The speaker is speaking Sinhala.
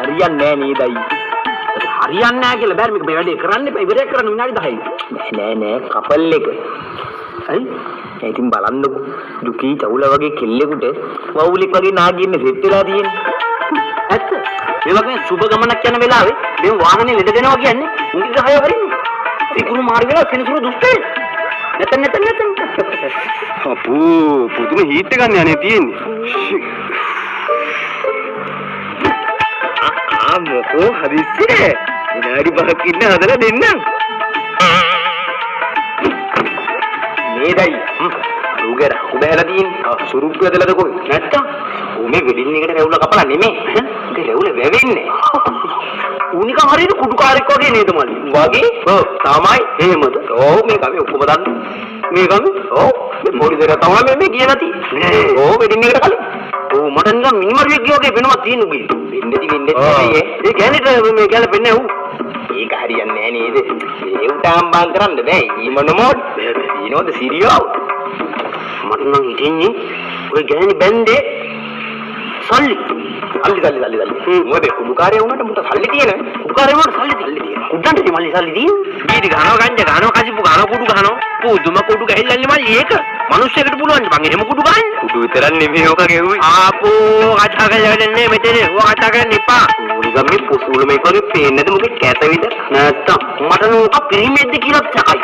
හරියන්නේ නෑ නේදයි. හරියන්නේ නැහැ කියලා බෑ මේක මේ වැඩේ කරන්න එපා ඉවරයක් කරන්න විනාඩි 10යි. නෑ කපල් එක. හරි? ඉතින් බලන්නකො දුකී චවුල වගේ කෙල්ලෙකුට වවුලෙක් වගේ නාගින්න සෙට් වෙලා තියෙන්නේ. ඇත්ත. මේ වගේ සුබ ගමනක් යන වෙලාවේ මේ වාහනේ ලෙඩ දෙනවා කියන්නේ උන්ගේ ගහය වරින්නේ. ඉක්ුණු මාරු වෙලා සෙනසුරු දුෂ්ටයි. නැතන්. අපෝ පුදුම හීට් එකක් යන්නේ තියෙන්නේ. මොකෝ හදිස්සියේ විනාඩි 5ක් ඉන්න හදලා දෙන්නම්. නේදයි. රුගර උබහැලා තියෙන්නේ. සුරුප්පු ඇදලාද කොයි? නැත්තම් උමේ වෙඩින් එකට රැවුල කපලා නෙමෙයි. ඒක රැවුල වැවෙන්නේ. උනික හරියට කුඩුකාරෙක් වගේ නේද මල්ලි? වගේ? ඔව් තමයි. එහෙමද? ඔව් මේක අපි ඔක්කොම දන්න. මේකම ඔව් මේ පොඩි දෙක තමයි මේ කියලා තියෙන්නේ. ඔව් වෙඩින් එකට කලින්. ඔව් මට නිකන් මිනිමරුවෙක් වගේ වෙනවා තියෙනුගේ. වෙන්නේ ඒ කියන්නේ මේ ගැලපෙන්නේ ඌ. ඒක හරියන්නේ නෑ නේද? ඒ උටාම් බාන් කරන්න බෑ. ඊමන මොඩ්. ඊනෝද සිරියෝ. මට නම් හිතෙන්නේ ඔය ගෑණි බැන්දේ සල්ලි. මොකද කුඩුකාරය වුණාට මුට සල්ලි තියෙන. කුඩුකාරය වුණාට සල්ලි තියෙන. කුඩන්ට මල්ලි සල්ලි තියෙන්නේ. ඊට ගහනවා ගංජා ගහනවා කසිපු ගහනවා කුඩු ගහනවා. පුදුම කුඩු ගහල්ලන්නේ මල්ලි ඒක. මිනිස්සෙකුට පුළුවන් බං එහෙම කුඩු ගහන්න. කුඩු විතරක් නෙමෙයි ඔක ගෙව්වේ. ආපෝ කතා කරන්නේ මෙතන. ඔය කතා කරන්න එපා. නිකන් මේ පොසුල මේක වගේ පේන්නේ නැද මොකද කැත විතර. නැත්තම් මට නෝක පිරිමෙද්ද කියලා සකයි.